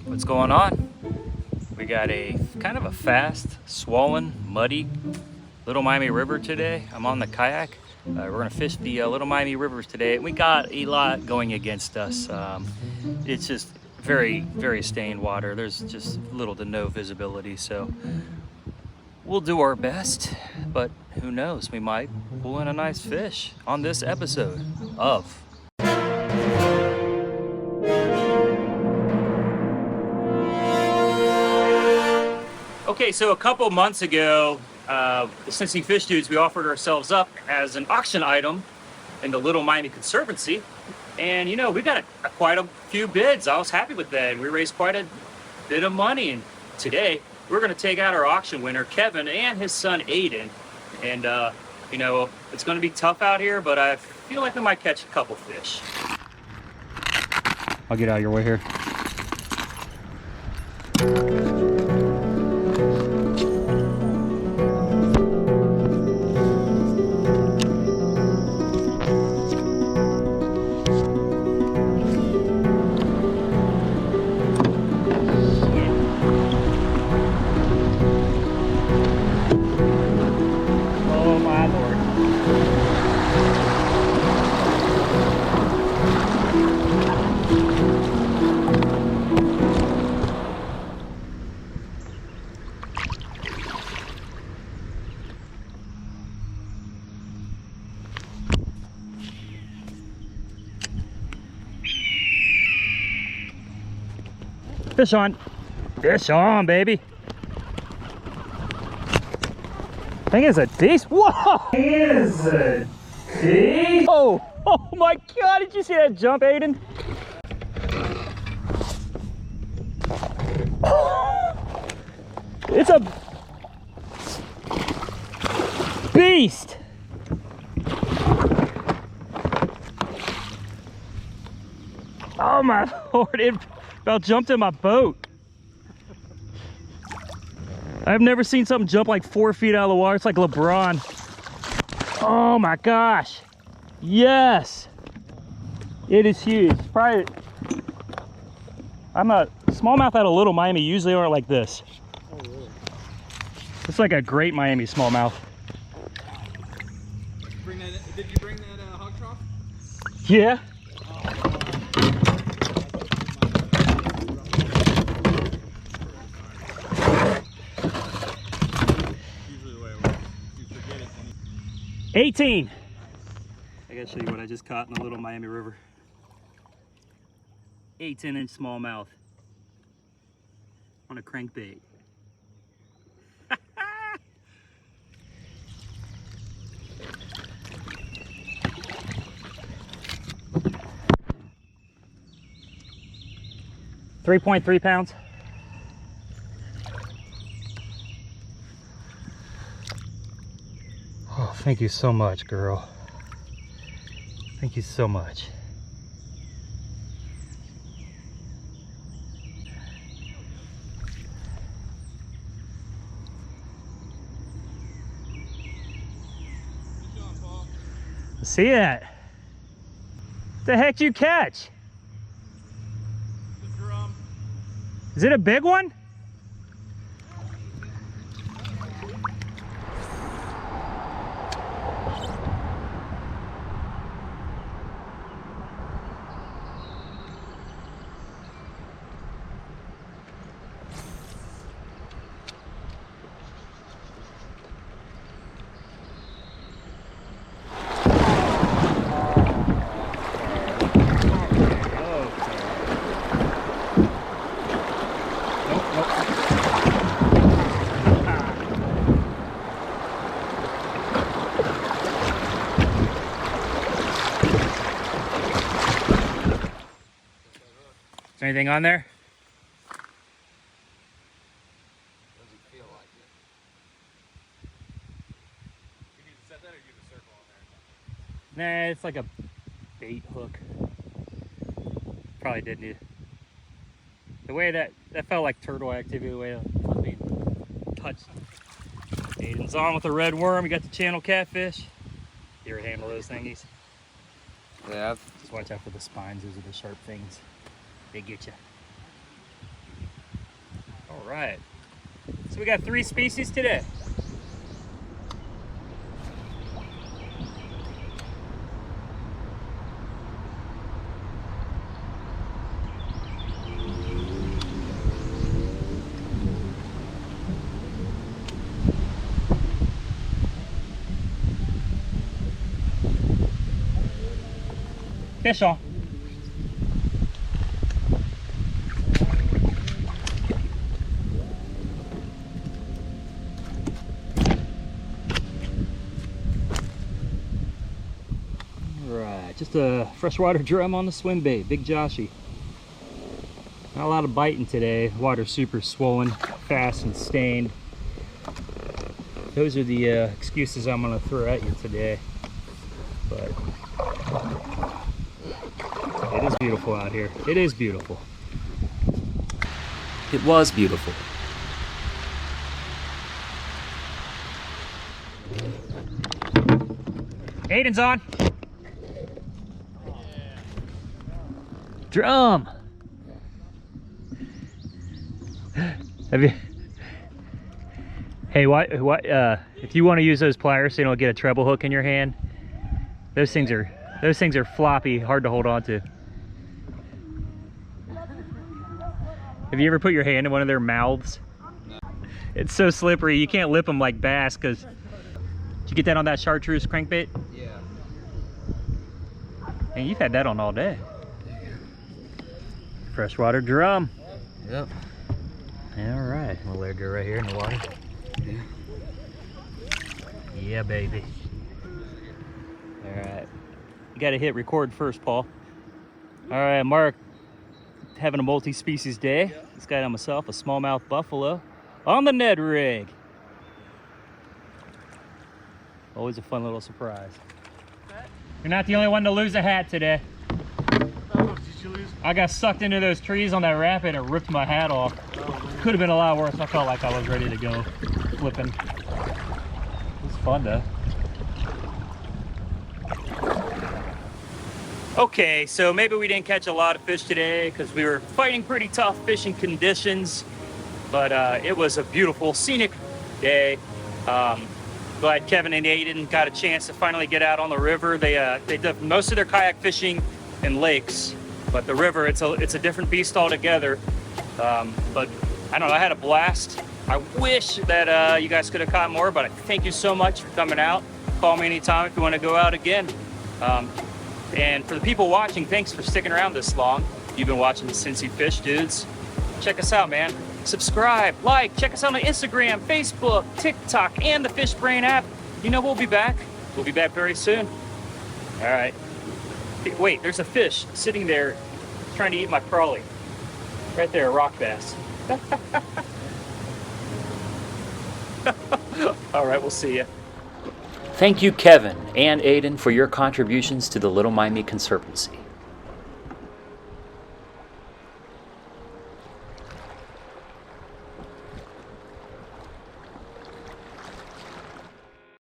What's going on? We got a kind of a fast, swollen, muddy Little Miami River today. I'm on the kayak. We're gonna fish the Little Miami Rivers today. We got a lot going against us. It's just very, very stained water. There's just little to no visibility. So we'll do our best, but who knows? We might pull in a nice fish on this episode of Okay, so a couple months ago, the Cincy Fish Dudes, we offered ourselves up as an auction item in the Little Miami Conservancy. And you know, we got quite a few bids. I was happy with that. We raised quite a bit of money. And today, we're gonna take out our auction winner, Kevin, and his son, Aiden. And you know, it's gonna be tough out here, but I feel like we might catch a couple fish. I'll get out of your way here. Fish on. Fish on, baby. Thing is a decent. Whoa! Thing is a decent. Oh, oh my God! Did you see that jump, Aiden? It's a beast. Oh my Lord! It about jumped in my boat. I've never seen something jump like 4 feet out of the water. It's like LeBron. Oh my gosh. Yes. It is huge. Probably, I'm a smallmouth out of Little Miami usually aren't like this. Oh, really? It's like a great Miami smallmouth. Did you bring that hog trough? Yeah. Usually the way it works. You forget it. 18. I gotta show you what I just caught in the Little Miami River. 18-inch smallmouth on a crankbait. 3.3 pounds. Oh, thank you so much, girl. Thank you so much. Good job, Paul. See that? What the heck did you catch? The drum. Is it a big one? Is there anything on there? Doesn't feel like it. You need to set that or you have a circle on there? Nah, it's like a bait hook. Probably did need. The way that felt like turtle activity, the way it was being touched. Aiden's on with the red worm. You got the channel catfish. You ever handle those thingies? Yeah. Just watch out for the spines. Those are the sharp things. They get you. right. So we got 3 species today. Fish on. Alright, just a freshwater drum on the swim bait, Big Joshy. Not a lot of biting today. Water's super swollen, fast and stained. Those are the excuses I'm gonna throw at you today. But it is beautiful out here. It is beautiful. It was beautiful. Aiden's on. Drum. Have you? Hey, what? If you want to use those pliers so you don't get a treble hook in your hand, those things are floppy, hard to hold on to. Have you ever put your hand in one of their mouths? No. It's so slippery, you can't lip them like bass. Cause did you get that on that chartreuse crankbait? Yeah. And you've had that on all day. Freshwater drum. Yep. All right, we'll let it go right here in the water. Yeah. Yeah, baby. All right, you got to hit record first, Paul. All right, Mark, having a multi-species day. He's got on myself a smallmouth buffalo on the Ned rig. Always a fun little surprise. You're not the only one to lose a hat today. Oh, did you lose? I got sucked into those trees on that rapid and ripped my hat off. Could have been a lot worse. I felt like I was ready to go flipping. It was fun though. Okay, so maybe we didn't catch a lot of fish today because we were fighting pretty tough fishing conditions, but it was a beautiful scenic day. Glad Kevin and Aiden got a chance to finally get out on the river. They did most of their kayak fishing in lakes, but the river, it's a different beast altogether. But I don't know, I had a blast. I wish that you guys could have caught more, but thank you so much for coming out. Call me anytime if you want to go out again. And for the people watching, thanks for sticking around this long. You've been watching the Cincy Fish Dudes. Check us out, man. Subscribe, like, check us out on Instagram, Facebook, TikTok, and the Fish Brain app. You know, we'll be back. We'll be back very soon. All right. Wait, there's a fish sitting there trying to eat my crawlie. Right there, a rock bass. All right, we'll see you. Thank you, Kevin and Aiden, for your contributions to the Little Miami Conservancy.